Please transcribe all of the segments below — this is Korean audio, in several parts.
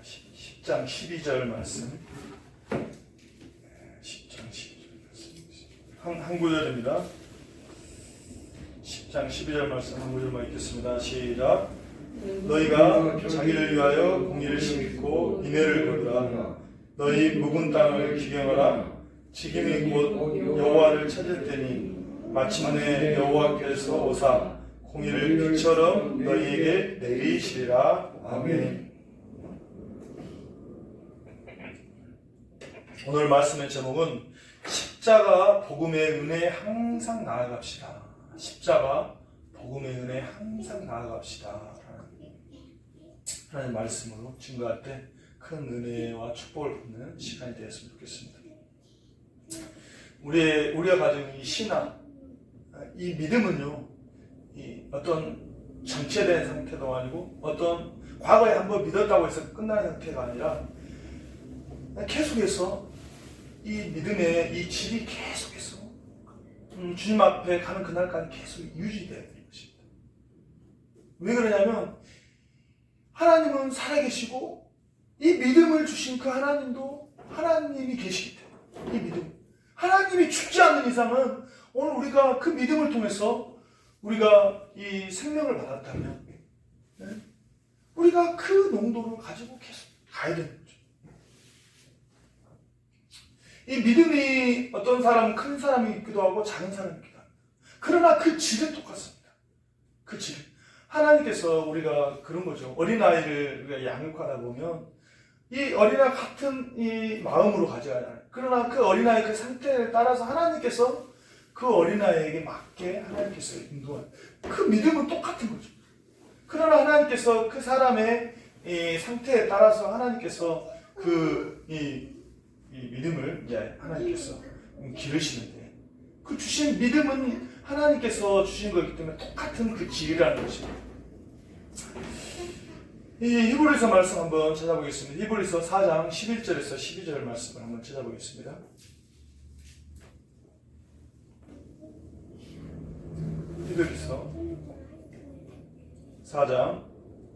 10장 12절 말씀. 10장 12절 말씀. 한 구절입니다. 10장 12절 말씀 한 구절만 읽겠습니다. 시작. 너희가 자기를 위하여 공의를 심고 인애를 거두라. 너희 묵은 땅을 기경하라. 지금이 곧 여호와를 찾을 때니 마침내 여호와께서 오사 공의를 비처럼 너희에게 내리시리라. 아멘. 오늘 말씀의 제목은 십자가 복음의 은혜에 항상 나아갑시다. 십자가 복음의 은혜에 항상 나아갑시다. 하나님 말씀으로 증거할 때 큰 은혜와 축복을 받는 시간이 되었으면 좋겠습니다. 우리가 가진 이 신앙, 이 믿음은요, 이 어떤 정체된 상태도 아니고 어떤 과거에 한번 믿었다고 해서 끝나는 상태가 아니라 계속해서 이 믿음의 이 질이 계속해서 주님 앞에 가는 그날까지 계속 유지되어야 되는 것입니다. 왜 그러냐면 하나님은 살아계시고 이 믿음을 주신 그 하나님도 하나님이 계시기 때문에 이 믿음, 하나님이 죽지 않는 이상은 오늘 우리가 그 믿음을 통해서 우리가 이 생명을 받았다면 우리가 그 농도를 가지고 계속 가야 되는 거죠. 이 믿음이 어떤 사람은 큰 사람이 있기도 하고 작은 사람이 있기도 합니다. 그러나 그 질은 똑같습니다. 그 질. 하나님께서 우리가 그런 거죠. 어린아이를 우리가 양육하다 보면 이 어린아이 같은 이 마음으로 가져야 해요. 그러나 그 어린아이 그 상태를 따라서 하나님께서 그 어린아이에게 맞게 하나님께서 인도하는 그 믿음은 똑같은 거죠. 그러나 하나님께서 그 사람의 이 상태에 따라서 하나님께서 이 믿음을 이제 하나님께서 기르시는데 그 주신 믿음은 하나님께서 주신 거기 때문에 똑같은 그 질이라는 것입니다. 이 히브리서 말씀 한번 찾아보겠습니다. 히브리서 4장 11절에서 12절 말씀을 한번 찾아보겠습니다. 히브리서 4장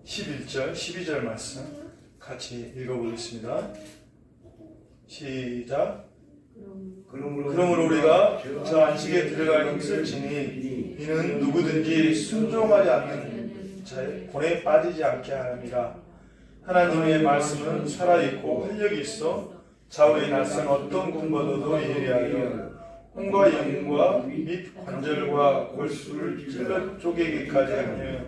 11절 12절 말씀 같이 읽어보겠습니다. 시작. 그러므로 우리가 저 안식에 들어갈 힘쓸 지니 이는 누구든지 순종하지 않는 자의 곤에 빠지지 않게 하느니라. 하나님의 말씀은 살아있고 활력이 있어 좌우에 낯선 어떤 군번호도 예리하여 혼과 영과 및 관절과 골수를 찔러 쪼개기까지 하며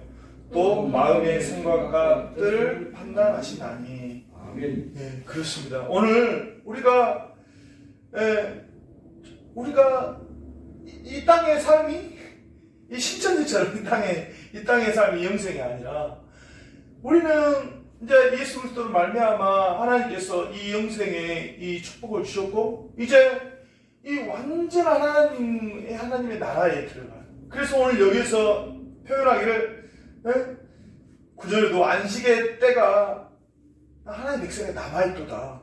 또 마음의 생각과 뜻을 판단하시나니. 아멘. 네, 그렇습니다. 오늘 우리가 이 땅의 삶이 이 신천지처럼 이 땅의 삶이 영생이 아니라 우리는 이제 예수 그리스도로 말미암아 하나님께서 이 영생에 이 축복을 주셨고 이제 이 완전한 하나님의 나라에 들어가요. 그래서 오늘 여기서 표현하기를 9절에도 안식의 때가 하나님의 백성에 남아있도다.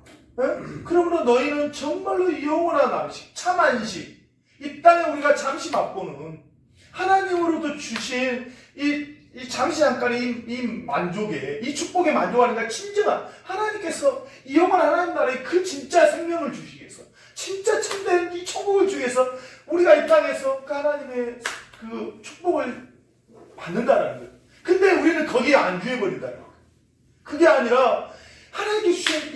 그러므로 너희는 정말로 영원한 안식, 참 안식, 이 땅에 우리가 잠시 맛보는 하나님으로부터 주신 이 잠시 잠깐의 이 만족에, 이 축복에 만족하니까 진정한 하나님께서 이 영원한 하나님 나라에 그 진짜 생명을 주시기 위해서, 진짜 참된 이 천국을 주기 위해서 우리가 이 땅에서 그 하나님의 그 축복을 받는다는 거예요. 근데 우리는 거기에 안주해버린다는 거예요. 그게 아니라 하나님께 주신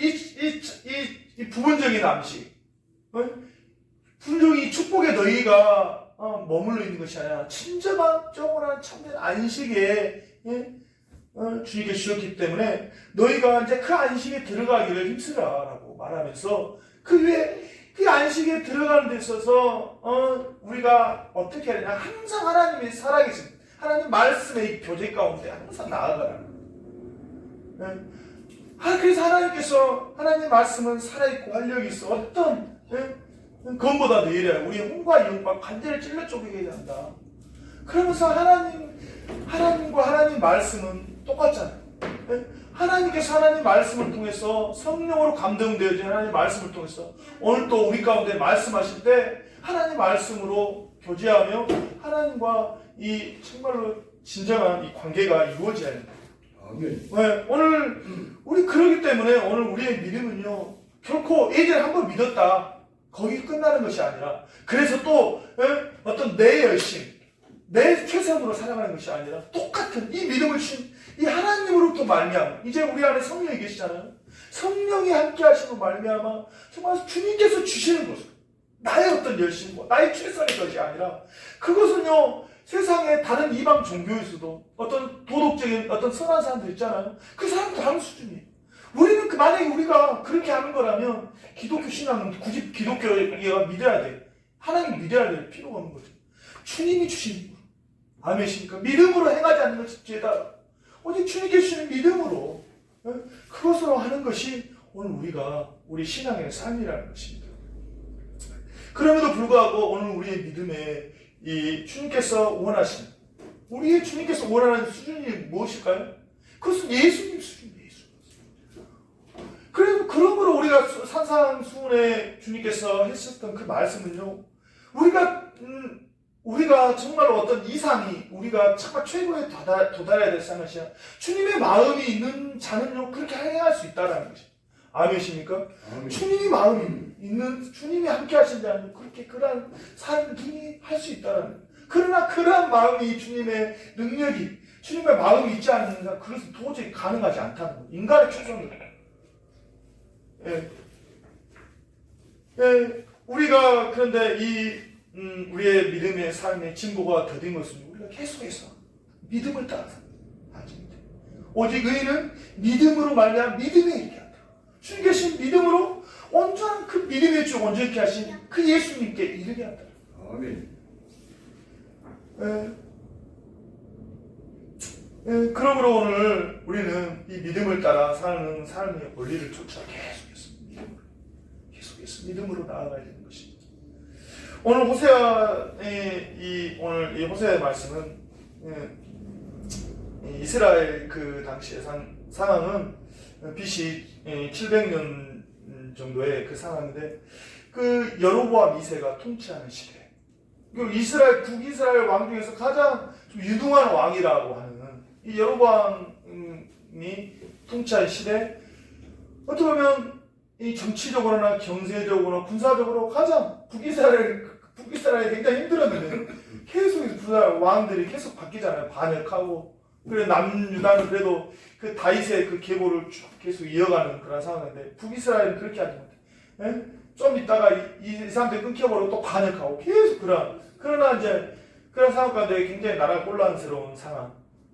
이 부분적인 안식, 분명히 축복의 너희가 머물러 있는 것이 아니라 진정한 영원한 참된 안식에 주님께 주셨기 때문에 너희가 이제 그 안식에 들어가기를 힘쓰라라고 말하면서 그 안식에 들어가는 데 있어서 우리가 어떻게 해야 되냐, 항상 하나님이 살아계신 하나님 말씀의 이 교제 가운데 항상 나아가라는 거예요. 그래서 하나님께서 하나님 말씀은 살아있고 활력이 있어 어떤 그것보다 내일이야 우리의 혼과 영과 관절을 찔러 쪼개게 한다. 그러면서 하나님과 하나님 말씀은 똑같잖아요. 하나님께서 하나님 말씀을 통해서 성령으로 감동되어진 하나님 말씀을 통해서 오늘 또 우리 가운데 말씀하실 때 하나님 말씀으로 교제하며 하나님과 이 정말로 진정한 이 관계가 이루어져야 된다. 아멘. 네, 오늘 우리 그러기 때문에 오늘 우리의 믿음은요 결코 예전에 한번 믿었다 거기 끝나는 것이 아니라 그래서 또 어떤 내 열심 내 최선으로 살아가는 것이 아니라 똑같은 이 믿음을 주신 이 하나님으로부터 말미암아 이제 우리 안에 성령이 계시잖아요. 성령이 함께 하시는 말미암아 정말 주님께서 주시는 것은 나의 어떤 열심과 나의 최선의 것이 아니라 그것은요 세상의 다른 이방 종교에서도 어떤 도덕적인 어떤 선한 사람들 있잖아요. 그 사람도 다른 수준이에요. 우리는 만약에 우리가 그렇게 하는 거라면 기독교 신앙은 굳이 기독교가 믿어야 돼. 하나님 믿어야 될 필요가 없는 거죠. 주님이 주신 힘으로. 아멘이십니까? 믿음으로 행하지 않는 것이 죄다. 오직 주님께 주시는 믿음으로 그것으로 하는 것이 오늘 우리 신앙의 삶이라는 것입니다. 그럼에도 불구하고 오늘 우리의 믿음에 이 주님께서 원하신 우리의 주님께서 원하는 수준이 무엇일까요? 그것은 예수님 수준이에요. 그래서 그러므로 우리가 산상수훈에 주님께서 했었던 그 말씀은요, 우리가 정말로 어떤 이상이 우리가 정말 최고에 도달해야 될 상황이야. 주님의 마음이 있는 자는요 그렇게 행할 수 있다라는 것이. 아멘이십니까? 아멘. 주님이 마음이 있는 주님이 함께 하신 자는 그렇게 그러한 삶이 할 수 있다라는. 그러나 그러한 마음이 주님의 능력이 주님의 마음이 있지 않는가 그것은 도저히 가능하지 않다는 거예요. 인간의 최선으로. 우리가 그런데 우리의 믿음의 삶의 진보가 더딘 것은 우리가 계속해서 믿음을 따라서 하십니다. 오직 의인은 믿음으로 말미암아 믿음에 이르게 한다. 주님께신 믿음으로 온전한 그 믿음의 주 온전케 하신 그 예수님께 이르게 한다. 아멘. 그러므로 오늘 우리는 이 믿음을 따라 사는 삶의 원리를 쫓아 계속해서 믿음으로 나아가야 되는 것입니다. 오늘 호세아의 오늘 이 호세아의 말씀은 이스라엘 그 당시의 상황은 BC 700년 정도의 그 상황인데 그 여로보암 2세가 통치하는 시대. 북이스라엘 왕 중에서 가장 좀 유능한 왕이라고 하는 이 여로보암이 통치한 시대, 어떻게 보면 이 정치적으로나 경제적으로나 군사적으로 가장 북이스라엘이 굉장히 힘들었는데 계속 북이스라엘 왕들이 계속 바뀌잖아요. 반역하고. 그래 남유다는 그래도 그 다윗의 그 계보를 쭉 계속 이어가는 그런 상황인데 북이스라엘은 그렇게 하지 못해. 좀 있다가 이 사람들 끊겨버리고 또 반역하고 계속 그러나 이제 그런 상황 가운데 굉장히 나라가 혼란스러운 상황.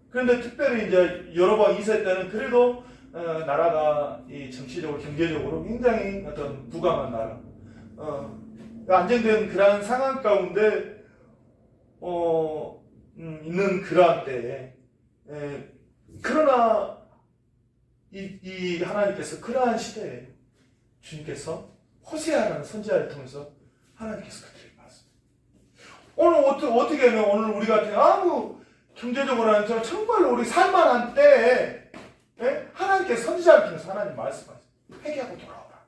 그런데 특별히 이제 여로보암 2세 때는 그래도 나라가 이 정치적으로 경제적으로 굉장히 어떤 부강한 나라, 안정된 그러한 상황 가운데 있는 그러한 때에 그러나 이 하나님께서 그러한 시대에 주님께서 호세아라는 선지자를 통해서 하나님께서 그들에게 말씀합니다. 오늘 어떻게 하면 오늘 우리 같은 아무 경제적으로는 정말로 우리 살만한 때에 하나님께서 선지자를 통해서 하나님 말씀하세요. 회개하고 돌아오라.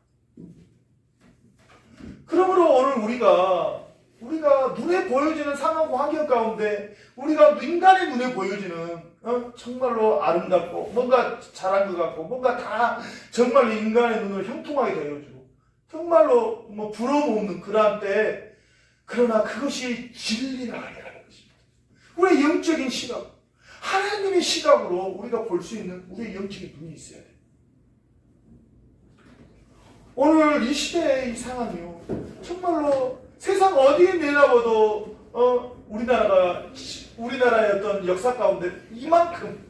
그러므로 오늘 우리가 눈에 보여지는 상황과 환경 가운데 우리가 인간의 눈에 보여지는 정말로 아름답고 뭔가 잘한 것 같고 뭔가 다 정말로 인간의 눈을 형통하게 되어주고 정말로 뭐 부러움 없는 그러한 때에 그러나 그것이 진리가 아니라는 것입니다. 우리의 영적인 시각, 하나님의 시각으로 우리가 볼 수 있는 우리의 영적인 눈이 있어야 돼요. 오늘 이 시대의 이 상황이요, 정말로 세상 어디에 내다봐도 우리나라의 어떤 역사 가운데 이만큼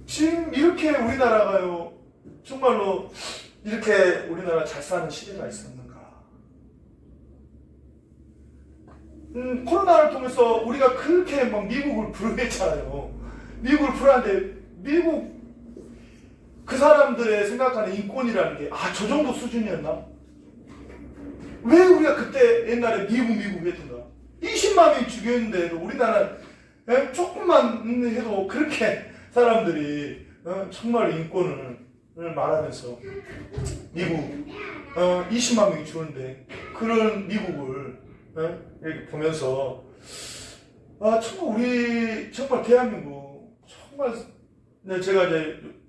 지금 이렇게 우리나라가요 정말로 이렇게 우리나라 잘 사는 시대가 있었는가? 코로나를 통해서 우리가 그렇게 막 미국을 부르했잖아요. 미국을 부르는데 미국 그 사람들의 생각하는 인권이라는 게 저 정도 수준이었나? 왜 우리가 그때 옛날에 미국 했던가? 20만 명이 죽였는데도 우리나라 조금만 해도 그렇게 사람들이 정말 인권을 말하면서 미국 20만 명이 죽었는데 그런 미국을 이렇게 보면서 정말 우리 정말 대한민국 정말 근데 제가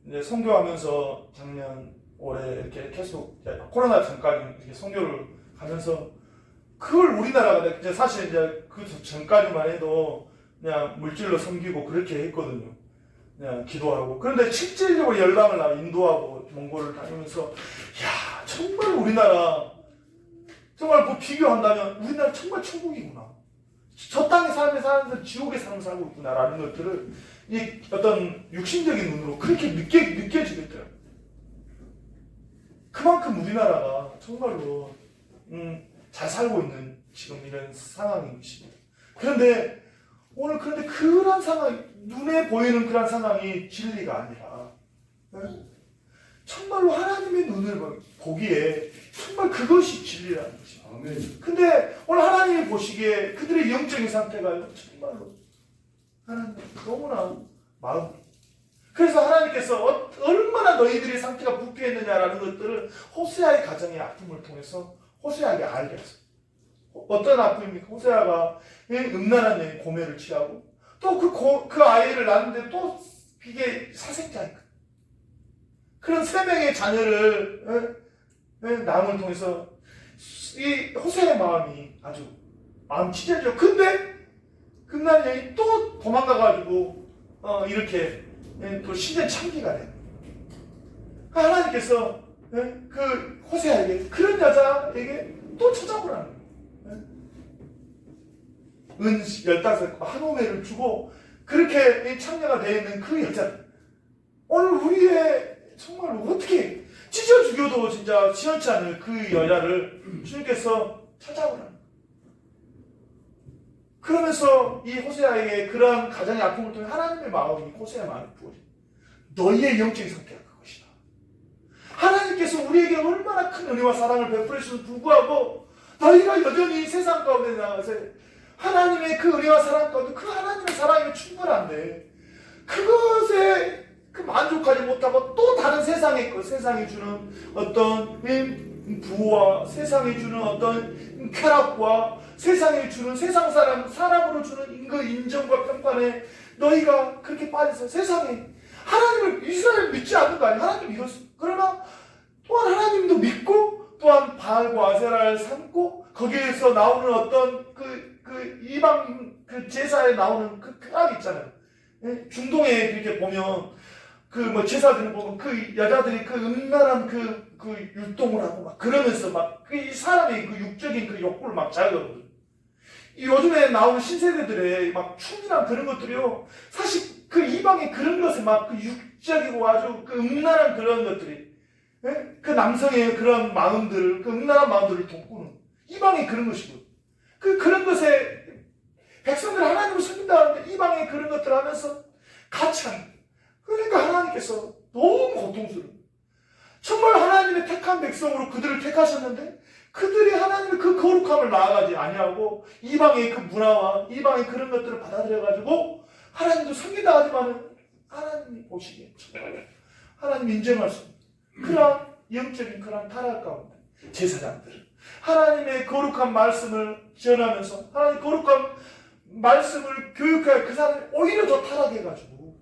이제 선교하면서 작년 올해 이렇게 계속 코로나 전까지 이렇게 선교를 가면서 그걸 우리나라가 이제 사실 이제 그 전까지만 해도 그냥 물질로 섬기고 그렇게 했거든요. 그냥 기도하고. 그런데 실질적으로 열방을 나 인도하고 몽골을 다니면서 야 정말 우리나라 정말 뭐 비교한다면 우리나라 정말 천국이구나. 저 땅에 사는 사람들 지옥의 삶을 살고 있구나라는 것들을 이 어떤 육신적인 눈으로 그렇게 느껴지겠더라고요. 그만큼 우리나라가 정말로 잘 살고 있는 지금 이런 상황인 것입니다. 그런데 오늘 그런 상황, 눈에 보이는 그런 상황이 진리가 아니라 정말로 하나님의 눈을 보기에 정말 그것이 진리라는 것입니다. 아멘. 근데 오늘 하나님이 보시기에 그들의 영적인 상태가 정말로 하나님 너무나 마음. 그래서 하나님께서 얼마나 너희들의 상태가 부패했느냐라는 것들을 호세아의 가정의 아픔을 통해서 호세아에게 알게 했어요. 어떤 아픔입니까? 호세아가 음란한 고매를 취하고 또 그 아이를 낳는데 또 이게 사색자니까 그런 세 명의 자녀를 낳음을 통해서 이 호세아의 마음이 아주 마음 찢어져. 근데 금난 여인이 또 도망가가지고 이렇게 또 신전 참기가 돼. 하나님께서 그 호세아에게 그런 여자에게 또 찾아오라는 거예요. 은 15한 호매를 주고 그렇게 참여가 되어 있는 그 여자. 오늘 우리의 정말로 어떻게 찢어 죽여도 진짜 시원치 않을 그 여자를 주님께서 찾아오라는 거예요. 그러면서 이 호세아에게 그러한 가정의 아픔을 통해 하나님의 마음이 호세아의 마음이 부어진 너희의 영적인 상태가 그것이다. 하나님께서 우리에게 얼마나 큰 은혜와 사랑을 베풀으심에도 불구하고 너희가 여전히 세상 가운데 나가서 하나님의 그 은혜와 사랑 가운데 그 하나님의 사랑이 충분한데 그것에 만족하지 못하고 또 다른 세상이 주는 어떤 부와 세상이 주는 어떤 쾌락과 세상이 주는 사람으로 주는 그 인정과 평판에 너희가 그렇게 빠져서 세상에 하나님을 이스라엘 믿지 않는 거 아니에요? 하나님 믿었어. 그러나 또한 하나님도 믿고 또한 바알과 아세라를 삼고 거기에서 나오는 어떤 그 이방 그 제사에 나오는 그 쾌락 있잖아요. 중동에 이렇게 보면 제사들을 보면 그 여자들이 그 음란한 그 율동을 하고 막 그러면서 막 이 사람의 그 육적인 그 욕구를 막 자극하거든요. 요즘에 나오는 신세대들의 막 춤이랑 그런 것들이요. 사실 그 이방의 그런 것에 막 그 육적이고 아주 그 음란한 그런 것들이 그 남성의 그런 마음들을 그 음란한 마음들을 돋구는 이방의 그런 것이고 그런 것에 백성들 하나님을 섬긴다는데 이방의 그런 것들을 하면서 같이 하는 거예요. 그러니까 하나님께서 너무 고통스러워요. 정말 하나님의 택한 백성으로 그들을 택하셨는데 그들이 하나님의 그 거룩함을 나아가지 아니하고 이방의 그 문화와 이방의 그런 것들을 받아들여가지고 하나님도 섬긴다 하지만 하나님이 보시기에 정말 하나님 인정할 수 없는 그런 영적인 그런 타락 가운데 제사장들은 하나님의 거룩한 말씀을 전하면서 하나님의 거룩한 말씀을 교육할 그 사람이 오히려 더 타락해가지고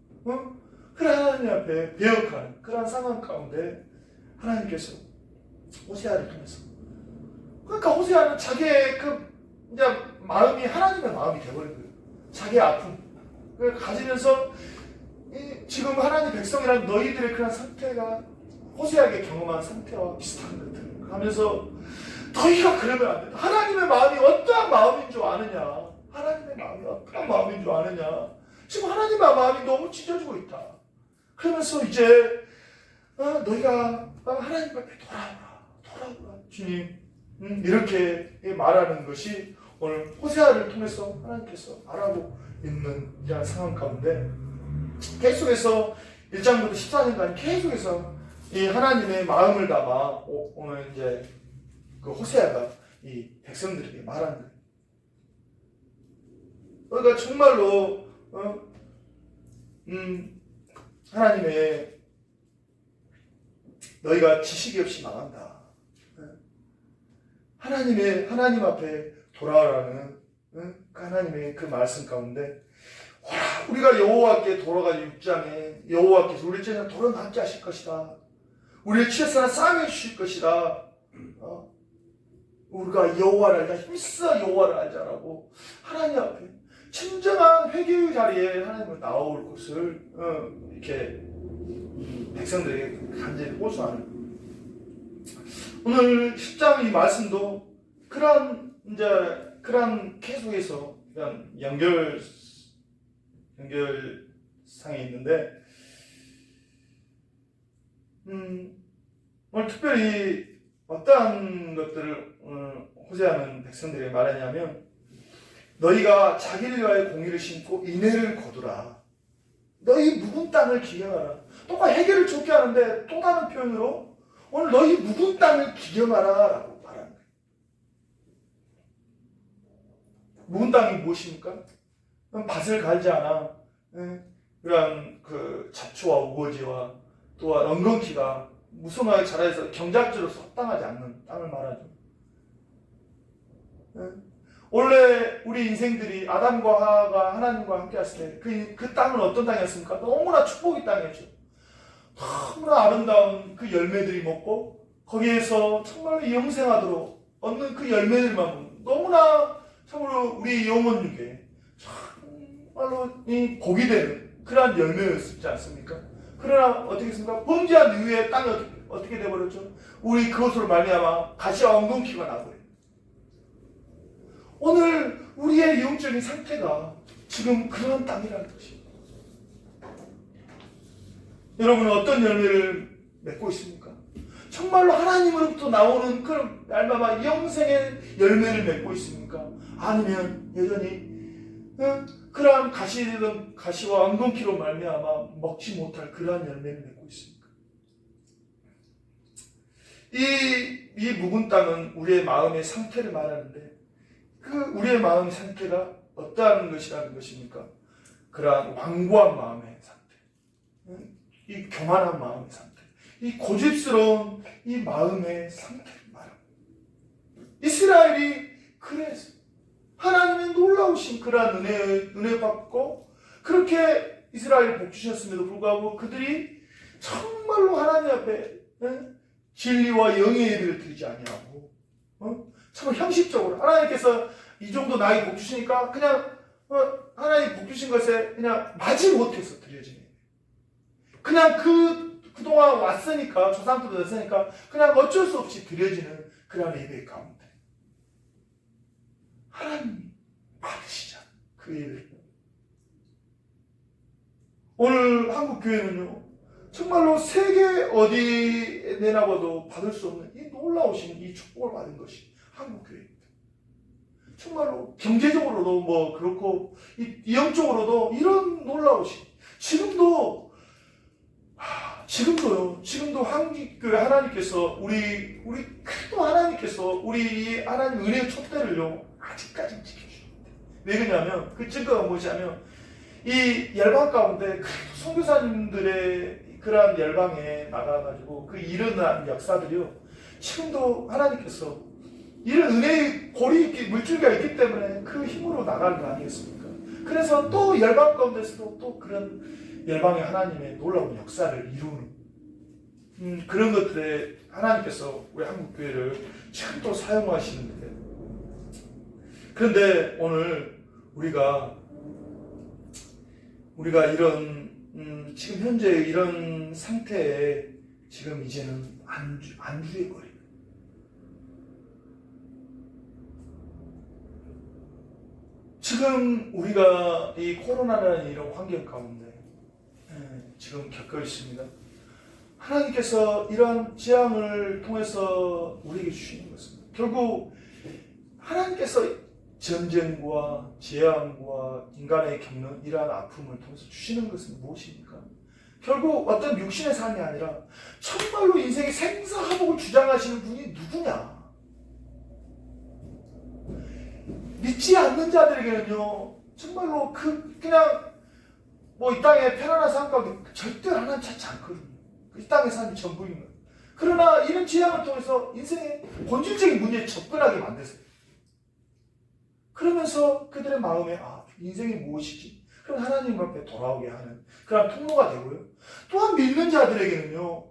그런 하나님 앞에 배역하는 그런 상황 가운데 하나님께서 호세아를 통해서 그러니까 호세아는 자기의 이제 마음이 하나님의 마음이 되어버린 거예요. 자기의 아픔을 가지면서 지금 하나님 백성이란 너희들의 그런 상태가 호세아에게 경험한 상태와 비슷한 것들 하면서 너희가 그러면 안 된다. 하나님의 마음이 어떠한 마음인 줄 아느냐. 하나님의 마음이 어떠한 마음인 줄 아느냐. 지금 하나님의 마음이 너무 찢어지고 있다. 그러면서 이제 너희가 하나님 앞에 돌아오라 주님 이렇게 말하는 것이 오늘 호세아를 통해서 하나님께서 말하고 있는 이런 상황 가운데 계속해서 1장부터 14장까지 계속해서 이 하나님의 마음을 담아 오늘 이제 그 호세아가 이 백성들에게 말하는 거예요. 그러니까 정말로 하나님의 너희가 지식이 없이 망한다. 하나님 앞에 돌아오라는 하나님의 그 말씀 가운데 우리가 여호와께 돌아가지 6장에 여호와께서 우리 죄를 돌아남게 하실 것이다. 우리의 취했으나 싸게 주실 것이다. 우리가 여호와를 알자, 힘써 여호와를 알자라고 하나님 앞에 진정한 회개의 자리에 하나님을 나올 것을 이렇게 백성들에게 간절히 호소하는 오늘 10장 이 말씀도 그런 계속해서 그런 연결상에 있는데 오늘 특별히 어떠한 것들을 호소하는 백성들에게 말하냐면 너희가 자기들과의 공의를 심고 인애를 거두라. 너희 묵은 땅을 기경하라. 똑같이 해결을 좋게 하는데 또 다른 표현으로 오늘 너희 묵은 땅을 기경하라 라고 말하는 거예요. 묵은 땅이 무엇입니까? 밭을 갈지 않아 그런 그 잡초와 우거지와 또한 엉겅퀴가 무성하게 자라서 경작지로서 합당하지 않는 땅을 말하죠. 원래 우리 인생들이 아담과 하와가 하나님과 함께 했을 때 그 땅은 어떤 땅이었습니까? 너무나 축복의 땅이었죠. 너무나 아름다운 그 열매들이 먹고 거기에서 정말로 영생하도록 얻는 그 열매들만 너무나 참으로 우리 영혼육에 정말로 복이 되는 그러한 열매였지 않습니까? 그러나 어떻게 했습니까? 범죄한 이후에 땅이 어떻게 되어버렸죠? 우리 그것으로 말미암아 가시와 엉겅퀴가 나버려요. 오늘 우리의 영적인 상태가 지금 그러한 땅이라는 것입니다. 여러분은 어떤 열매를 맺고 있습니까? 정말로 하나님으로부터 나오는 그런 말마마 영생의 열매를 맺고 있습니까? 아니면 여전히 그러한 가시와 엉겅퀴로 말미암아 먹지 못할 그러한 열매를 맺고 있습니까? 이 묵은 땅은 우리의 마음의 상태를 말하는데 그 우리의 마음의 상태가 어떠한 것이라는 것입니까? 그러한 완고한 마음의 상태, 이 교만한 마음의 상태, 이 고집스러운 이 마음의 상태를 말합니다. 이스라엘이 그래서 하나님의 놀라우신 그러한 은혜 받고 그렇게 이스라엘을 복주셨음에도 불구하고 그들이 정말로 하나님 앞에 진리와 영의 예배를 드리지 아니하고 참 형식적으로 하나님께서 이 정도 나이 복 주시니까 그냥 하나님 복 주신 것에 그냥 마지 못해서 드려지는 그냥 그동안 왔으니까 조상들도 됐으니까 그냥 어쩔 수 없이 드려지는 그런 예배 가운데 하나님이 받으시자 그 예배를. 오늘 한국교회는요 정말로 세계 어디에 내놔봐도 받을 수 없는 이 놀라우신 이 축복을 받은 것이 한국교회입니다. 정말로 경제적으로도 뭐 그렇고 이 영적으로도 이런 놀라우신 지금도요 한국교회 하나님께서 우리 그래도 하나님께서 우리 하나님 은혜의 촛대를요 아직까지 지켜주십니다. 왜 그러냐면 그 증거가 뭐냐면 이 열방 가운데 선교사님들의 그러한 열방에 나가가지고 그 일어난 역사들이요 지금도 하나님께서 이런 은혜의 고리 물줄기가 있기 때문에 그 힘으로 나가는 거 아니겠습니까? 그래서 또 열방 가운데서도 또 그런 열방의 하나님의 놀라운 역사를 이루는 그런 것들에 하나님께서 우리 한국교회를 참 또 사용하시는데 그런데 오늘 우리가 이런 지금 현재 이런 상태에 지금 이제는 안주해 버립니다. 지금 우리가 이 코로나라는 이런 환경 가운데 지금 겪고 있습니다. 하나님께서 이러한 재앙을 통해서 우리에게 주시는 것은 결국 하나님께서 전쟁과 재앙과 인간의 겪는 이러한 아픔을 통해서 주시는 것은 무엇입니까? 결국 어떤 육신의 삶이 아니라 정말로 인생의 생사화복을 주장하시는 분이 누구냐? 믿지 않는 자들에게는요 정말로 그냥 뭐 이 땅에 편안한 삶 가운데 절대 하나님 찾지 않거든요. 이 땅의 삶이 전부인 거예요. 그러나 이런 재앙을 통해서 인생의 본질적인 문제에 접근하게 만드세요. 그러면서 그들의 마음에 인생이 무엇이지? 그런 하나님 앞에 돌아오게 하는 그런 통로가 되고요. 또한 믿는 자들에게는요,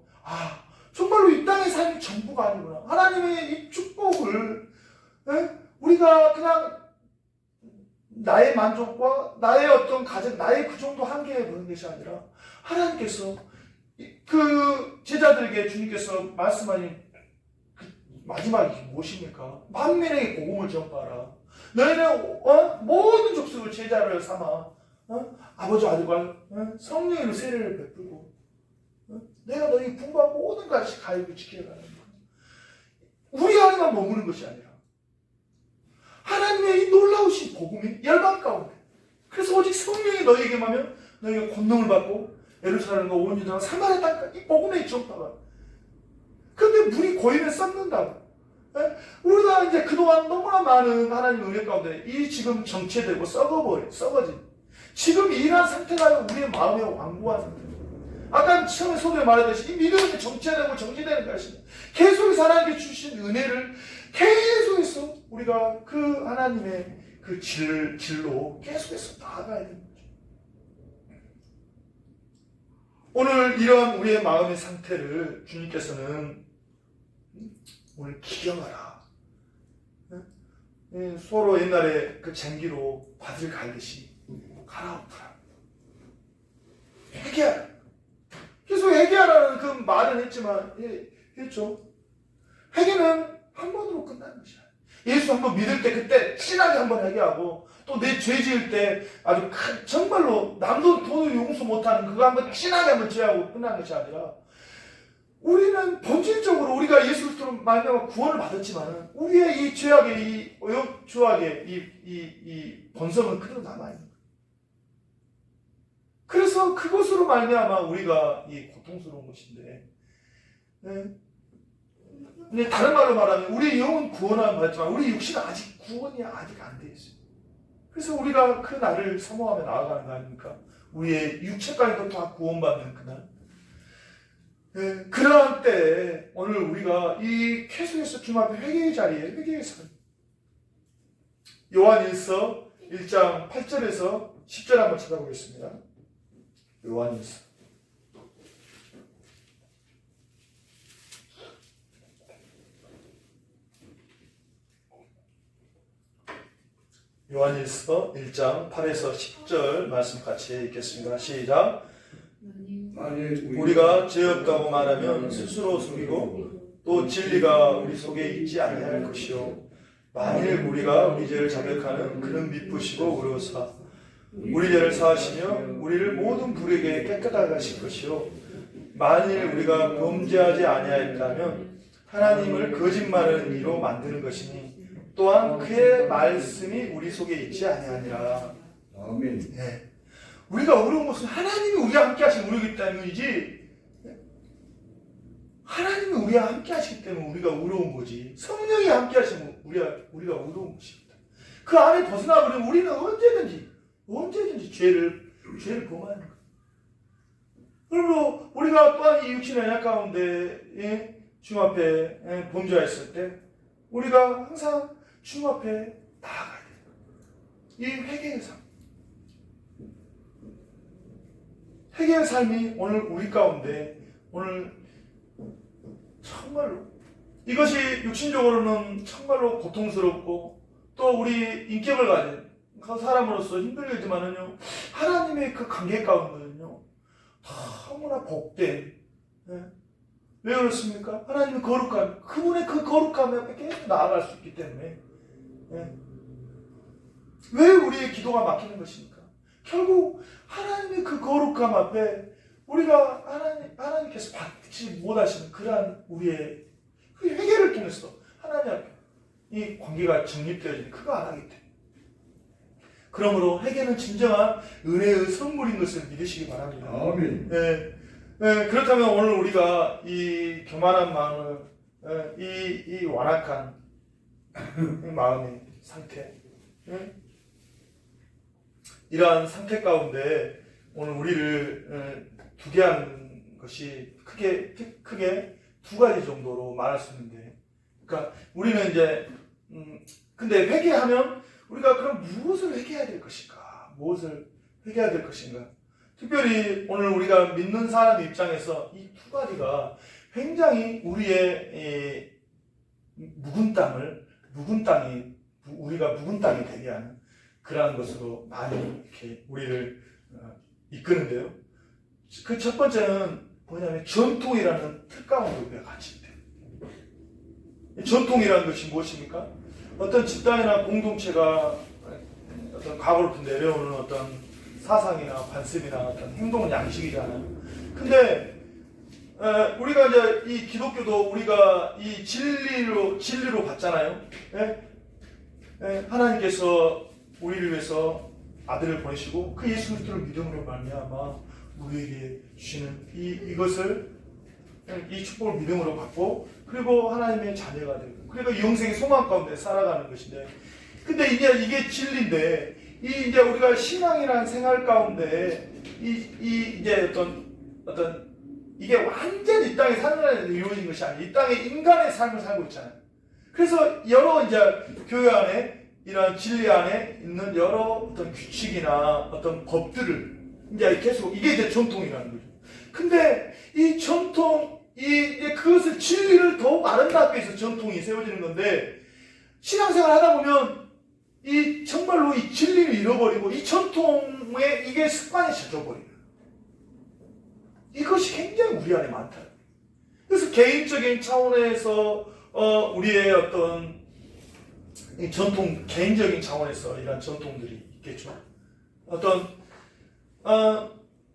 정말로 이 땅의 삶이 전부가 아니구나. 하나님의 이 축복을 우리가 그냥 나의 만족과 나의 어떤 가정, 나의 그 정도 한계에 보는 것이 아니라 하나님께서 그 제자들에게 주님께서 말씀하신 그 마지막이 무엇입니까? 만민에게 복음을 전파하라. 너희는 모든 족속을 제자를 삼아 아버지 아들과 성령으로 세례를 베풀고 내가 너희 분부한 모든 것이 가르쳐 지켜가는 거야. 우리 안에만 머무는 것이 아니라 하나님의 이 놀라우신 복음이 열방 가운데. 그래서 오직 성령이 너희에게 하면 너희가 권능을 받고 예루살렘과 온 유다와 사마리아 땅까지 이 복음의 전파가. 그런데 물이 고이면 썩는다고. 우리가 이제 그동안 너무나 많은 하나님의 은혜 가운데 이 지금 정체되고 썩어진 지금 이러한 상태가 우리의 마음에 완고한 상태. 아까 처음에 소개에 말했듯이 이 믿음이 정체되고 정지되는 것입니다. 계속해서 하나님께 주신 은혜를 계속해서 우리가 그 하나님의 그 질로 계속해서 나아가야 되는 거죠. 오늘 이런 우리의 마음의 상태를 주님께서는 오늘 기경하라. 서로 옛날에 그 쟁기로 밭을 갈듯이 갈아엎으라. 회개하라. 계속 회개하라는 그 말은 했지만 했죠. 회개는 한 번으로 끝나는 것이야. 예수 한번 믿을 때 그때 진하게 한번 회개하고 또 내 죄 지을 때 아주 정말로 남도 도도 용서 못하는 그거 한번 진하게 한번 죄하고 끝나는 것이 아니라 우리는 본질적으로 우리가 예수 그리스도로 말미암아 구원을 받았지만 우리의 이 죄악의 이 본성은 그대로 남아 있는 거예요. 그래서 그것으로 말미암아 우리가 이 고통스러운 것인데, 근데 다른 말로 말하면 우리의 영은 구원을 받았지만 우리 육신은 아직 구원이 아직 안 돼 있어요. 그래서 우리가 그 날을 사모하며 나아가는 거 아닙니까? 우리의 육체까지도 다 구원받는 그날. 그러한 때에 오늘 우리가 이 계속해서 주님 앞에 회개의 자리에 회개의 삶. 요한일서 1장 8절에서 10절 한번 찾아보겠습니다. 요한일서. 요한일서 1장 8에서 10절 말씀 같이 읽겠습니다. 시작. 우리가 죄 없다고 말하면 스스로 속이고 또 진리가 우리 속에 있지 아니할 것이요 만일 우리가 우리 죄를 자백하는 그는 미쁘시고 의로우사 우리 죄를 사하시며 우리를 모든 불에게 깨끗하게 하실 것이요 만일 우리가 범죄하지 아니하였다면 하나님을 거짓말하는 이로 만드는 것이니 또한 그의 말씀이 우리 속에 있지 아니하니라. 아멘. 네. 우리가 어려운 것은 하나님이 우리와 함께 하신 우리이기 때문이지 하나님이 우리와 함께 하시기 때문에 우리가 어려운 거지 성령이 함께 하시면 우리가 어려운 것입니다. 그 안에 벗어나버리면 우리는 언제든지 죄를 범하는 거예요. 그러므로 우리가 또한 이 육신의 연약 가운데 주님 앞에 범죄했을 때 우리가 항상 주님 앞에 나아가야 돼요. 이 회개의 삶. 회개의 삶이 오늘 우리 가운데 오늘 정말로 이것이 육신적으로는 정말로 고통스럽고 또 우리 인격을 가진 사람으로서 힘들겠지만은요 하나님의 그 관계 가운데는요 너무나 복된 왜 그렇습니까? 하나님의 거룩함 그분의 그 거룩함 앞에 계속 나아갈 수 있기 때문에 왜 우리의 기도가 막히는 것입니까? 결국 하나님의 그 거룩함 앞에 우리가 하나님께서 받지 못하시는 그러한 우리의 그 회개를 통해서 하나님 앞에 이 관계가 정립되어지는 그거 안 하기 때문에 그러므로 회개는 진정한 은혜의 선물인 것을 믿으시기 바랍니다. 아멘. 그렇다면 오늘 우리가 이 교만한 마음을 이 완악한 마음의 상태 이러한 상태 가운데 오늘 우리를 두게 하는 것이 크게 두 가지 정도로 말할 수 있는데, 그러니까 우리는 이제 근데 회개하면 우리가 그럼 무엇을 회개해야 될 것일까? 무엇을 회개해야 될 것인가? 특별히 오늘 우리가 믿는 사람 입장에서 이 두 가지가 굉장히 우리의 묵은 땅이 우리가 묵은 땅이 되게 하는 그러한 것으로 많이 이렇게 우리를 이끄는데요. 그 첫 번째는 뭐냐면 전통이라는 틀 가운데 우리가 갇힌 데. 전통이라는 것이 무엇입니까? 어떤 집단이나 공동체가 어떤 과거로부터 내려오는 어떤 사상이나 관습이나 어떤 행동 양식이잖아요. 근데 우리가 이제 이 기독교도 우리가 이 진리로 봤잖아요. 예? 예? 하나님께서 우리를 위해서 아들을 보내시고 그 예수 그리스도를 믿음으로 말미암아 우리에게 주시는 이것을 이 축복을 믿음으로 받고 그리고 하나님의 자녀가 되고 그리고 영생의 소망 가운데 살아가는 것인데 근데 이게 진리인데 이제 우리가 신앙이라는 생활 가운데 이제 어떤 이게 완전히 이 땅에 사는 안에서 이루어진 것이 아니에요. 이 땅에 인간의 삶을 살고 있잖아요. 그래서 여러 이제 교회 안에 이런 진리 안에 있는 여러 어떤 규칙이나 어떤 법들을 이제 계속 이게 이제 전통이라는 거죠. 근데 이 전통 그것을 진리를 더욱 아름답게 해서 전통이 세워지는 건데 신앙생활 하다 보면 이 정말로 이 진리를 잃어버리고 이 전통에 이게 습관이 젖어버려요. 이것이 굉장히 우리 안에 많다. 그래서 개인적인 차원에서 우리의 어떤 이 전통 개인적인 차원에서 이런 전통들이 있겠죠. 어떤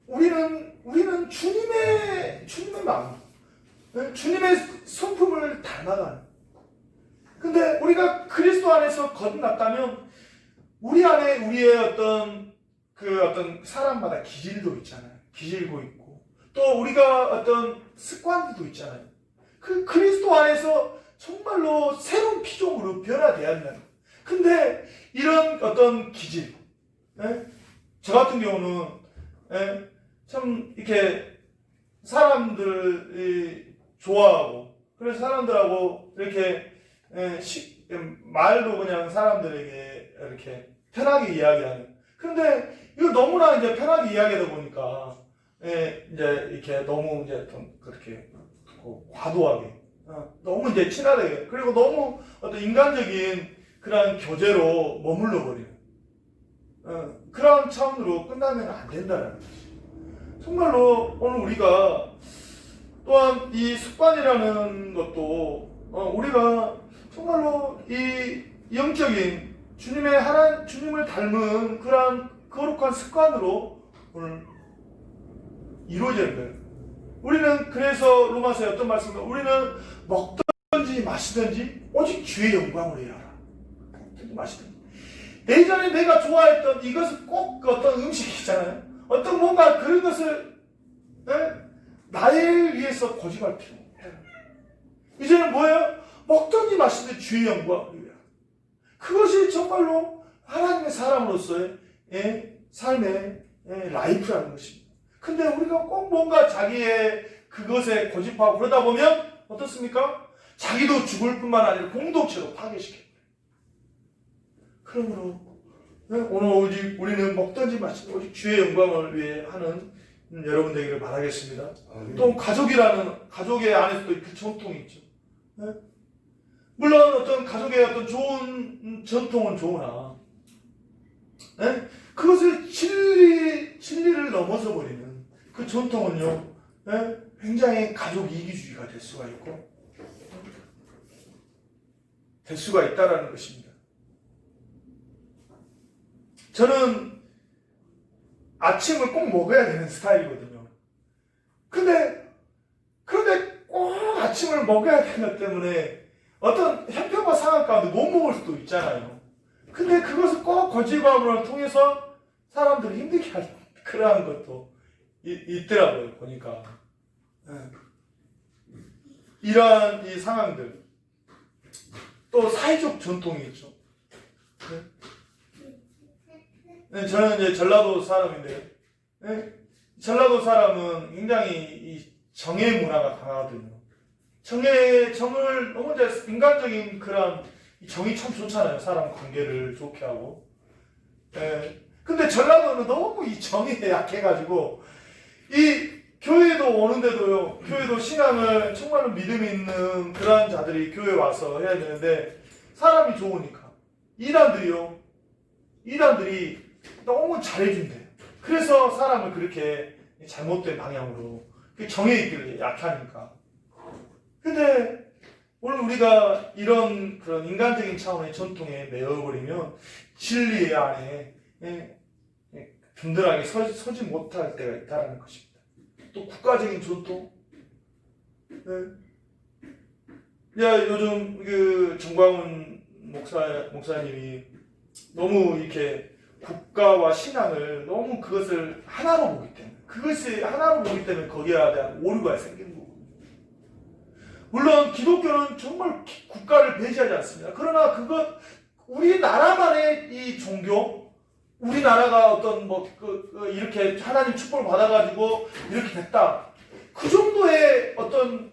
우리는 주님의 마음, 주님의 성품을 닮아가는. 근데 우리가 그리스도 안에서 거듭났다면 우리 안에 우리의 어떤 사람마다 기질도 있잖아요. 기질도 있고 또 우리가 어떤 습관들도 있잖아요. 그 그리스도 안에서 정말로 새로운 피조물로 변화돼야 한다는. 근데 이런 어떤 기질, 저 같은 경우는 참 이렇게 사람들이 좋아하고 그래서 사람들하고 이렇게 말로 그냥 사람들에게 이렇게 편하게 이야기하는. 그런데 이거 너무나 이제 편하게 이야기하다 보니까 이제 이렇게 너무 이제 좀 그렇게 과도하게 너무 이제 친하게 그리고 너무 어떤 인간적인 그런 교제로 머물러 버리는 그런 차원으로 끝나면 안 된다는 거지. 정말로 오늘 우리가 또한 이 습관이라는 것도 우리가 정말로 이 영적인 주님을 닮은 그러한 거룩한 습관으로 오늘 이루어지는 거예요. 우리는 그래서 로마서에 어떤 말씀인가? 우리는 먹든지 마시든지 오직 주의 영광을 위하라. 먹든지 마시든지. 예전에 내가 좋아했던 이것은 꼭 어떤 음식이잖아요. 어떤 뭔가 그런 것을 나를 위해서 고집할 필요 없어요. 이제는 뭐예요? 먹든지 마시든지 주의 영광을 위하라. 그것이 정말로 하나님의 사람으로서의 삶의 라이프라는 것입니다. 근데 우리가 꼭 뭔가 자기의 그것에 고집하고 그러다 보면 어떻습니까? 자기도 죽을 뿐만 아니라 공동체로 파괴시켜요. 그러므로 오늘 우리는 먹든지 마시든지 오직 주의 영광을 위해 하는 여러분 되기를 바라겠습니다. 또 가족의 안에서도 그 전통이 있죠. 물론 어떤 가족의 어떤 좋은 전통은 좋으나 그것을 진리를 넘어서 버리는 그 전통은요 굉장히 가족 이기주의가 될 수가 있고 될 수가 있다라는 것입니다. 저는 아침을 꼭 먹어야 되는 스타일이거든요. 그런데 꼭 아침을 먹어야 되는 것 때문에 어떤 형편과 상황 가운데 못 먹을 수도 있잖아요. 근데 그것을 꼭 거짓말을 통해서 사람들이 힘들게 하는 그러한 것도 있더라고요, 보니까. 이러한 이 상황들. 또 사회적 전통이 있죠. 저는 이제 전라도 사람인데요. 전라도 사람은 굉장히 이 정의 문화가 강하거든요. 정을 너무 이제 인간적인 그런 정이 참 좋잖아요. 사람 관계를 좋게 하고. 근데 전라도는 너무 이 정의에 약해가지고 이 교회도 오는데도요, 교회도 신앙을 정말로 믿음이 있는 그러한 자들이 교회 와서 해야 되는데 사람이 좋으니까 이단들이 너무 잘해준대요. 그래서 사람을 그렇게 잘못된 방향으로 정에 있기를 약하니까. 근데 오늘 우리가 이런 그런 인간적인 차원의 전통에 매여버리면 진리 안에 든든하게 서지 못할 때가 있다는 것입니다. 또 국가적인 전통. 요즘 그 정광훈 목사님이 너무 이렇게 국가와 신앙을 너무 그것을 하나로 보기 때문에, 그것이 하나로 보기 때문에 거기에 대한 오류가 생기는 거고. 물론 기독교는 정말 국가를 배제하지 않습니다. 그러나 우리나라만의 이 종교, 우리나라가 어떤 이렇게 하나님 축복을 받아가지고 이렇게 됐다. 그 정도의 어떤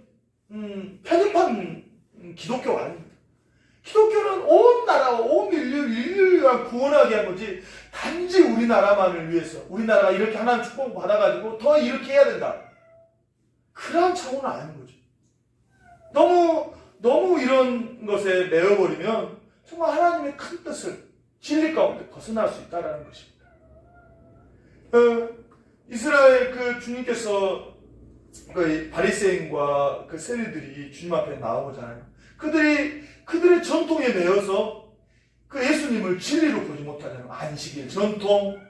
편협한 기독교가 아닙니다. 기독교는 온 나라와 온 인류가 구원하게 한 거지, 단지 우리나라만을 위해서, 우리나라가 이렇게 하나님 축복을 받아가지고 더 이렇게 해야 된다, 그러한 차원은 아닌 거죠. 너무 이런 것에 매여버리면 정말 하나님의 큰 뜻을, 진리 가운데 벗어날 수 있다는 것입니다. 이스라엘 주님께서 바리새인과 세리들이 주님 앞에 나오잖아요. 그들의 전통에 매여서 예수님을 진리로 보지 못하잖아요. 안식일, 전통.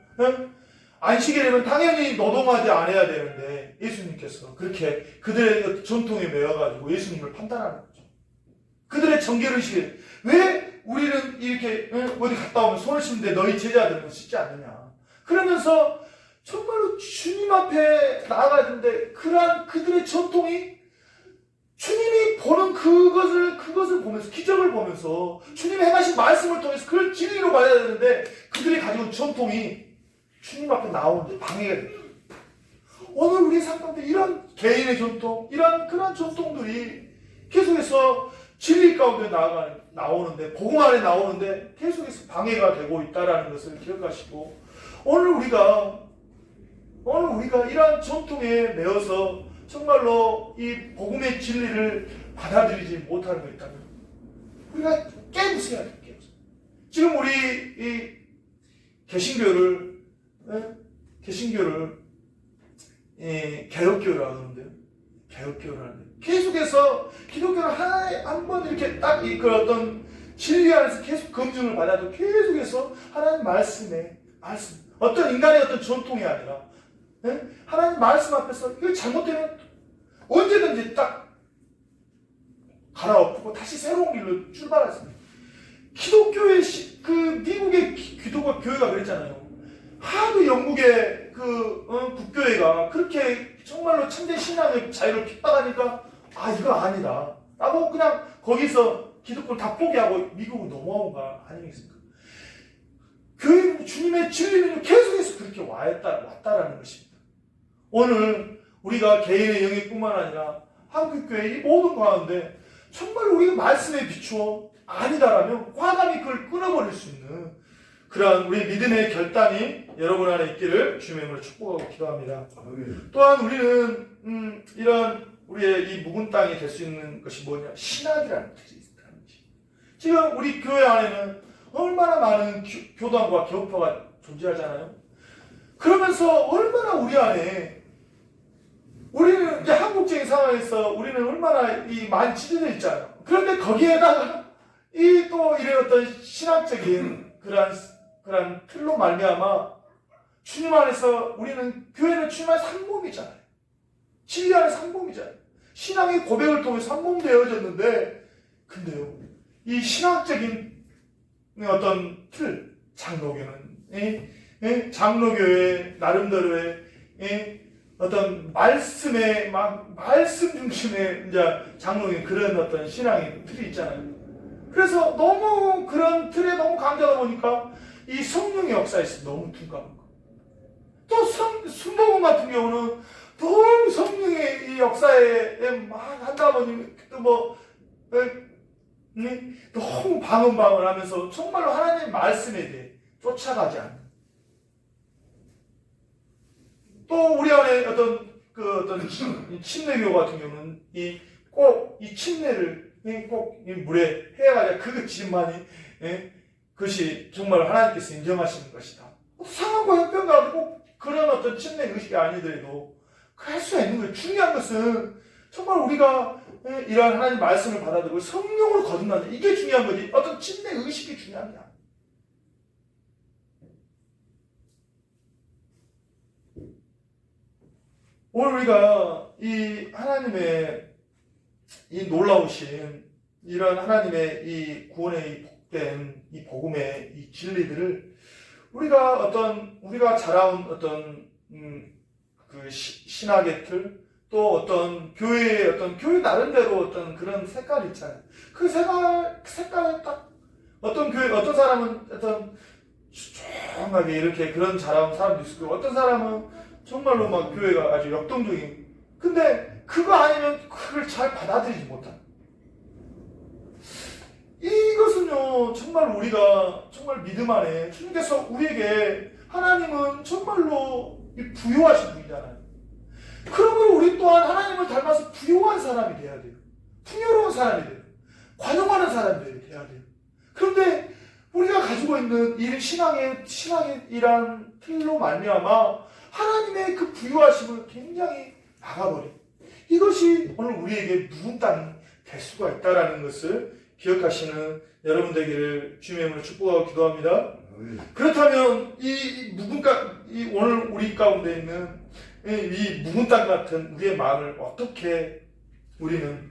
안식일이면 당연히 노동하지 않아야 되는데 예수님께서 그렇게 그들의 전통에 매여가지고 예수님을 판단하는 거죠. 그들의 정결의식에 왜 우리는 이렇게 어디 갔다 오면 손을 씻는데 너희 제자들은 씻지 않느냐. 그러면서 정말로 주님 앞에 나아가는데 그러한 그들의 전통이 주님이 보는 그것을 보면서, 기적을 보면서 주님이 행하신 말씀을 통해서 그걸 진리로 봐야 되는데 그들이 가지고 있는 전통이 주님 앞에 나오는데 방해가 됩니다. 오늘 우리 삶 가운데 이런 개인의 전통, 그런 전통들이 계속해서 진리 가운데 나오는데, 복음 안에 나오는데 계속해서 방해가 되고 있다는 것을 기억하시고, 오늘 우리가 이러한 전통에 매여서 정말로 이 복음의 진리를 받아들이지 못하는 거 있다면 우리가 깨부숴야 돼요. 지금 우리 이 개신교를 개혁교라고 하는데요. 개혁교를 하는데 계속해서 기독교를 한번 이렇게 딱 어떤 진리 안에서 계속 검증을 받아도 계속해서 하나님 말씀, 어떤 인간의 어떤 전통이 아니라 하나님 말씀 앞에서 이거 잘못되면 언제든지 딱 갈아엎고 다시 새로운 길로 출발했습니다. 기독교의 미국의 기독교 교회가 그랬잖아요. 하도 영국의 국교회가 그렇게 정말로 참된 신앙의 자유를 핍박하니까 이거 아니다 라고 그냥 거기서 기독교를 다 포기하고 미국으로 넘어온 거 아니겠습니까? 교회는 주님의 진리는 계속해서 그렇게 왔다라는 것입니다. 오늘 우리가 개인의 영역뿐만 아니라 한국교회 이 모든 가운데 정말 우리가 말씀에 비추어 아니다라면 과감히 그걸 끊어버릴 수 있는 그러한 우리 믿음의 결단이 여러분 안에 있기를 주님의 이름으로 축복하고 기도합니다. 또한 우리는 이런 우리의 이 묵은 땅이 될 수 있는 것이 뭐냐? 신학이라는 뜻이 있다는 것입니다. 지금 우리 교회 안에는 얼마나 많은 교단과 교파가 존재하잖아요. 그러면서 얼마나 우리 안에 우리는 이제 한국적인 상황에서 우리는 얼마나 많이 찢어져 있잖아요. 그런데 거기에다가 또 이런 어떤 신학적인 그런 틀로 말미암아 주님 안에서 교회는 주님 안에서 한 몸이잖아요. 진리 안에서 한 몸이잖아요. 신앙의 고백을 통해서 한 몸 되어졌는데, 근데요, 이 신학적인 어떤 틀, 장로교회 나름대로의 어떤 말씀 중심의 이제 장로의 그런 어떤 신앙의 틀이 있잖아요. 그래서 너무 그런 틀에 너무 강조하다 보니까 이 성령의 역사에서 너무 둔감한 거. 또 순복음 같은 경우는 너무 성령의 이 역사에 막 한다 보니 또 너무 방언하면서 정말로 하나님의 말씀에 대해 쫓아가지 않는 또 우리 안에 어떤 침례교 같은 경우는 꼭 이 침례를 꼭 이 물에 해야가지고 그 지만이 그것이 정말 하나님께서 인정하시는 것이다. 상황과 형편 가운데 꼭 그런 어떤 침례 의식이 아니더라도 할 수가 있는 거예요. 중요한 것은 정말 우리가 이러한 하나님 말씀을 받아들이고 성령으로 거듭난다. 이게 중요한 거지. 어떤 침례 의식이 중요한 게 아니야. 오늘 우리가 이 하나님의 이 놀라우신 이런 하나님의 이 구원의 이 복된 이 복음의 이 진리들을 우리가 자라온 어떤 그 신학의 틀, 또 어떤 교회 나름대로 어떤 그런 색깔이 있잖아요. 그 색깔에 딱 어떤 교회, 어떤 사람은 어떤 조용하게 이렇게 그런 자라온 사람도 있을 거고, 어떤 사람은 정말로 막 교회가 아주 역동적인. 근데 그거 아니면 그걸 잘 받아들이지 못한. 이것은요, 정말 우리가 정말 믿음 안에 주님께서 우리에게 하나님은 정말로 부유하신 분이잖아요. 그러므로 우리 또한 하나님을 닮아서 부유한 사람이 돼야 돼요. 풍요로운 사람이 돼요. 관용하는 사람들이 돼야 돼요. 그런데 우리가 가지고 있는 이 신앙이란 틀로 말미암아 하나님의 그 부유하심을 굉장히 막아버려요. 이것이 오늘 우리에게 묵은 땅이 될 수가 있다는 것을 기억하시는 여러분 되기를 주님의 이름으로 축복하고 기도합니다. 그렇다면 오늘 우리 가운데 있는 이 묵은 땅 같은 우리의 마음을 어떻게 우리는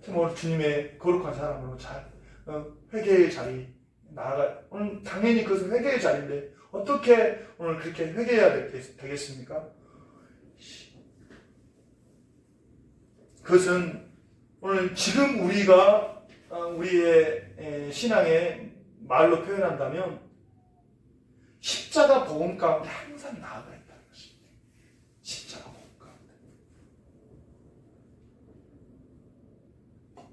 정말 주님의 거룩한 사람으로 잘 회개의 자리 오늘 당연히 그것은 회개의 자리인데 어떻게 오늘 그렇게 회개해야 되겠습니까? 그것은 오늘 지금 우리가 우리의 신앙의 말로 표현한다면 십자가 복음 가운데 항상 나아가 있다는 것입니다. 십자가 복음 가운데.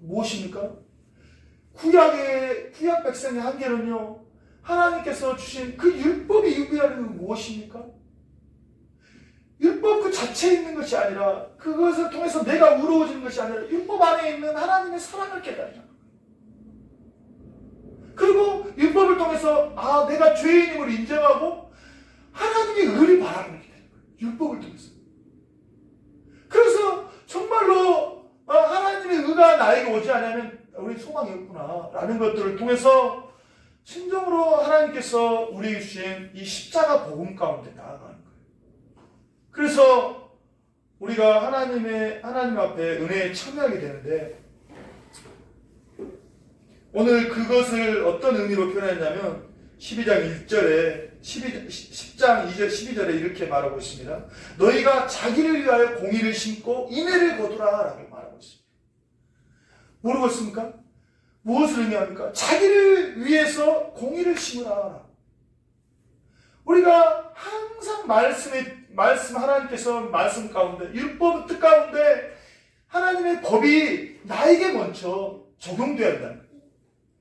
무엇입니까? 구약 백성의 한계는요, 하나님께서 주신 그 율법이 유비하는 건 무엇입니까? 율법 그 자체에 있는 것이 아니라 그것을 통해서 내가 의로워지는 것이 아니라 율법 안에 있는 하나님의 사랑을 깨달으라. 그리고 율법을 통해서 내가 죄인임을 인정하고 하나님의 의를 바라보게 되는 거예요. 율법을 통해서. 그래서 정말로 하나님의 의가 나에게 오지 않으면 우리 소망이 없구나 라는 것들을 통해서 진정으로 하나님께서 우리에게 주신 이 십자가 복음 가운데 나아가는 거예요. 그래서 우리가 하나님 앞에 은혜에 참여하게 되는데 오늘 그것을 어떤 의미로 표현했냐면 10장 2절 12절에 이렇게 말하고 있습니다. 너희가 자기를 위하여 공의를 심고 인애를 거두라 라고 말하고 있습니다. 뭐라고 했습니까? 무엇을 의미합니까? 자기를 위해서 공의를 심으라. 우리가 항상 하나님께서 말씀 가운데 율법 뜻 가운데 하나님의 법이 나에게 먼저 적용되어야 한다는 거예요.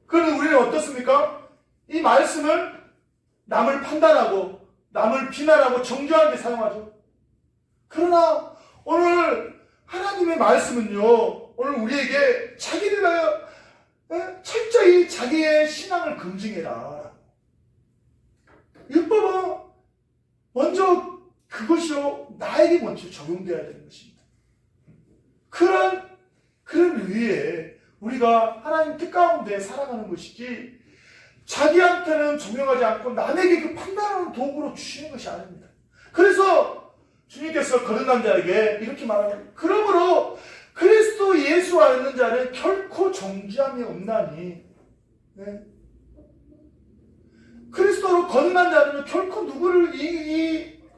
그러면 우리는 어떻습니까? 이 말씀을 남을 판단하고 남을 비난하고 정죄하는 데 사용하죠. 그러나 오늘 하나님의 말씀은요, 오늘 우리에게 자기를 위하여 철저히 자기의 신앙을 검증해라. 율법은 먼저 그것이요 나에게 먼저 적용되어야 되는 것입니다. 그런 의의에 우리가 하나님 뜻 가운데 살아가는 것이지 자기한테는 적용하지 않고 남에게 그 판단하는 도구로 주시는 것이 아닙니다. 그래서 주님께서 거듭난 자에게 이렇게 말합니다. 그러므로 그리스도 예수 안에 있는 자는 결코 정죄함이 없나니. 네. 그리스도로 거듭난 자는 결코 누구를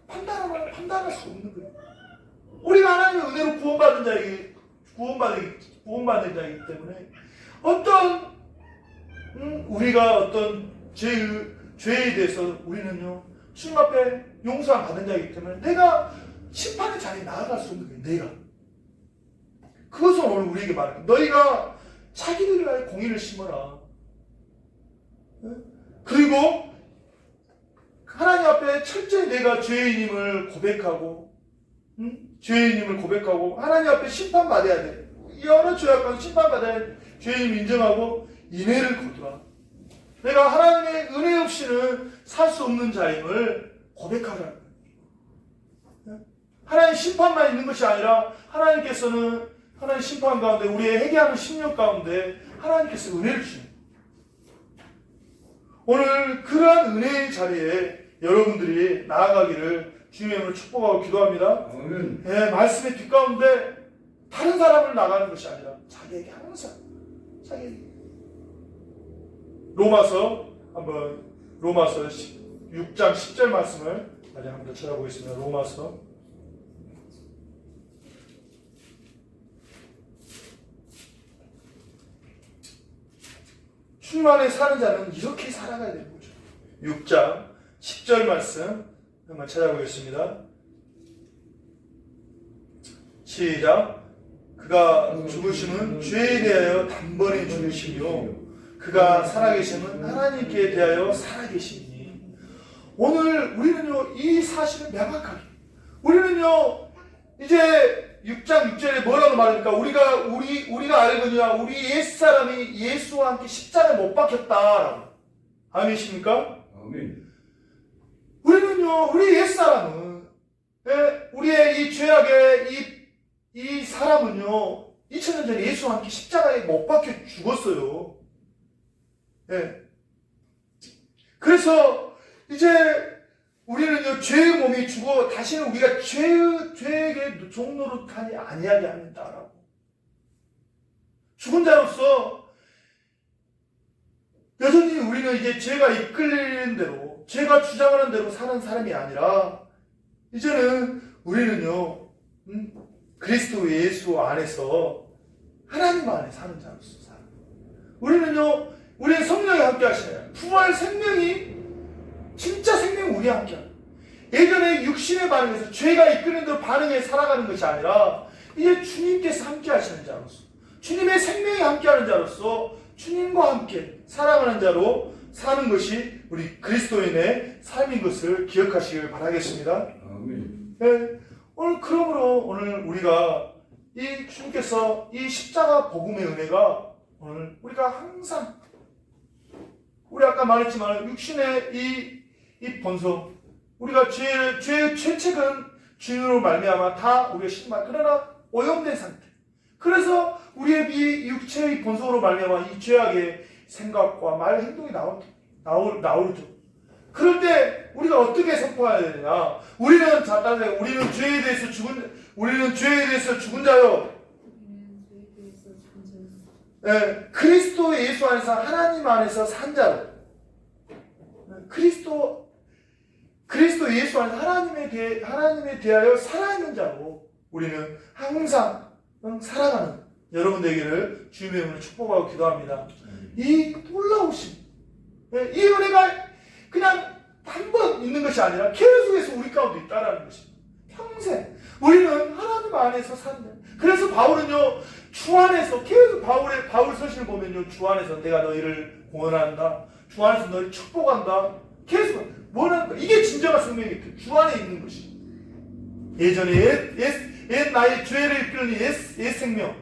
판단할 수 없는 거예요. 우리가 하나님의 은혜로 구원받은 자이기 때문에 우리가 어떤 죄에 대해서 우리는요 주님 앞에 용서를 받은 자이기 때문에 내가 심판의 자리에 나아갈 수 없는 거예요. 내가 그것은 오늘 우리에게 말합니다. 너희가 자기를 위하여 공의를 심어라. 그리고 하나님 앞에 철저히 내가 죄인임을 고백하고, 죄인임을 고백하고 하나님 앞에 심판받아야 돼. 여러 죄악 가운데 심판받아야 돼. 죄인임을 인정하고 인애를 거두라. 내가 하나님의 은혜 없이는 살 수 없는 자임을 고백하라. 하나님 심판만 있는 것이 아니라 하나님께서는 하나님 심판 가운데 우리의 회개하는 심령 가운데 하나님께서 은혜를 주십니다. 오늘 그러한 은혜의 자리에 여러분들이 나아가기를 주님의 이름으로 축복하고 기도합니다. 예, 말씀의 뒷가운데 다른 사람을 나가는 것이 아니라 자기에게 항상 자기에게. 로마서 6장 10절 말씀을 다시 한번 더 찾아보겠습니다. 로마서 주님 안에 사는 자는 이렇게 살아가야 되는 거죠. 6장 10절 말씀 한번 찾아보겠습니다. 시작. 그가 죽으심은 죄에 대하여 단번에 죽으시며 그가 살아계심은 하나님께 대하여 살아계시니. 오늘 우리는요 이 사실을 명확하게, 우리는요 이제 6장 6절에 뭐라고 말합니까? 우리가 알거니와 우리 옛사람이 예수와 함께 십자가에 못 박혔다라고. 아멘이십니까? 아멘. 우리는요 우리 옛사람은, 우리의 이 죄악의 이 사람은요 2000년 전에 예수와 함께 십자가에 못 박혀 죽었어요. 예. 그래서 이제 우리는요 죄의 몸이 죽어 다시는 우리가 죄에게 종노릇하니 아니하게 합니다라고. 죽은 자로서 여전히 우리는 이제 죄가 이끌리는 대로, 죄가 주장하는 대로 사는 사람이 아니라 이제는 우리는요 그리스도 예수 안에서 하나님 안에 사는 자로서 살아요. 우리는요 우리의 성령이 함께 하시나요? 부활 생명이, 진짜 생명이 우리와 함께 하는. 예전에 육신의 반응에서 죄가 이끄는 대로 반응해 살아가는 것이 아니라 이제 주님께서 함께 하시는 자로서, 주님의 생명이 함께 하는 자로서 주님과 함께 살아가는 자로 사는 것이 우리 그리스도인의 삶인 것을 기억하시길 바라겠습니다. 아멘. 네. 오늘 우리가 이 주님께서 이 십자가 복음의 은혜가 오늘 우리가 항상, 우리 아까 말했지만 육신의 이 본성, 우리가 죄의 죄책은 주님으로 말미암아 다 우리가 신발, 그러나 오염된 상태. 그래서 우리의 이 육체의 본성으로 말미암아 이 죄악의 생각과 말, 행동이 나오죠. 그럴 때 우리가 어떻게 선포해야 되냐? 우리는 죄에 대해서 죽은 자요. 네, 그리스도 예수 안에서 하나님 안에서 산 자로. 그리스도 예수 안에서 하나님에 대하여 살아있는 자로 우리는 항상 살아가는 여러분 되기를 주님의 이름으로 축복하고 기도합니다. 이 놀라우신, 이 은혜가 그냥 한 번 있는 것이 아니라 계속해서 우리 가운데 있다라는 것입니다. 평생 우리는 하나님 안에서 산다. 그래서 바울은요 주 안에서 계속 바울 서신을 보면요 주 안에서 내가 너희를 공헌한다. 주 안에서 너희를 축복한다. 계속 뭐라는 거야? 이게 진정한 생명이겠죠. 주 안에 있는 것이. 예전에 옛 나의 죄를 이끄는 옛 생명,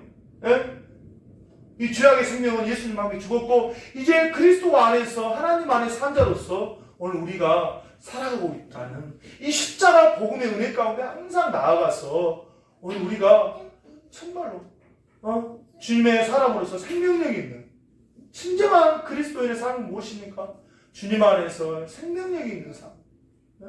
이 죄악의 생명은 예수님 함께 죽었고 이제 그리스도 안에서 하나님 안에 산 자로서 오늘 우리가 살아가고 있다는 이 십자가 복음의 은혜 가운데 항상 나아가서 오늘 우리가 정말로 주님의 사람으로서 생명력이 있는 진정한 그리스도인의 삶은 무엇입니까? 주님 안에서 생명력이 있는 삶,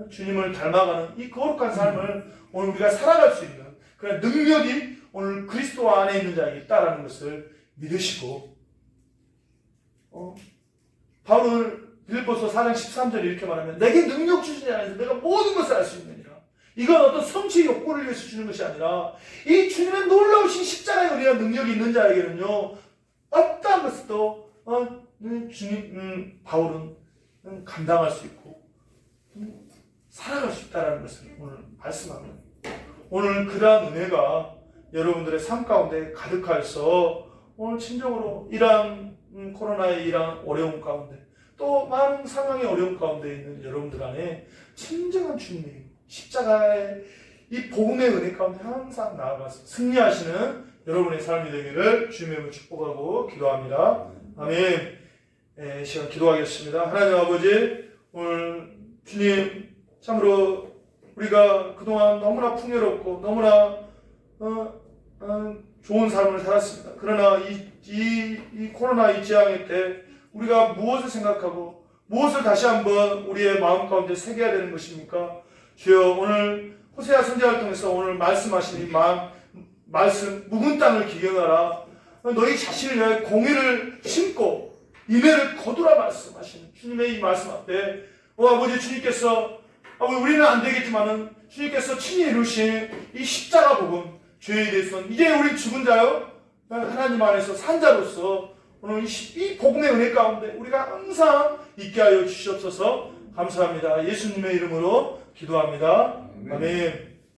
주님을 닮아가는 이 거룩한 삶을 오늘 우리가 살아갈 수 있는 그런 능력이 오늘 그리스도 안에 있는 자에게 있다라는 것을 믿으시고, 바울은 빌립보서 4장 13절에 이렇게 말하면 내게 능력 주신 자 안에서 내가 모든 것을 알 수 있느니라. 이건 어떤 성취의 욕구를 위해서 주는 것이 아니라 이 주님의 놀라우신 십자가의 은혜와 능력이 있는 자에게는요 어떠한 것도 바울은 감당할 수 있고 살아갈 수 있다는 것을 오늘 말씀합니다. 오늘 그러한 은혜가 여러분들의 삶 가운데 가득하여서 오늘 진정으로 이러한 코로나의 이러한 어려움 가운데 또 많은 상황의 어려움 가운데 있는 여러분들 안에 진정한 주님의 십자가의 이 복음의 은혜 가운데 항상 나아가서 승리하시는 여러분의 삶이 되기를 주님의 이름으로 축복하고 기도합니다. 아멘. 시간 기도하겠습니다. 하나님 아버지, 오늘 주님 참으로 우리가 그동안 너무나 풍요롭고 너무나 좋은 삶을 살았습니다. 그러나 이 코로나 이 재앙의 때 우리가 무엇을 생각하고 무엇을 다시 한번 우리의 마음 가운데 새겨야 되는 것입니까? 주여, 오늘 호세아 선지자를 통해서 오늘 말씀하신 이 말씀 묵은 땅을 기경하라. 너희 자신을 위하여 공의를 심고 인애를 거두라 말씀하시는 주님의 이 말씀 앞에 아버지, 주님께서 우리는 안 되겠지만은 주님께서 친히 이루신 이 십자가 복음 죄에 대해서는 이제 우리 죽은 자요 하나님 안에서 산 자로서 오늘 이 복음의 은혜 가운데 우리가 항상 있게 하여 주시옵소서. 감사합니다. 예수님의 이름으로 기도합니다. 아멘.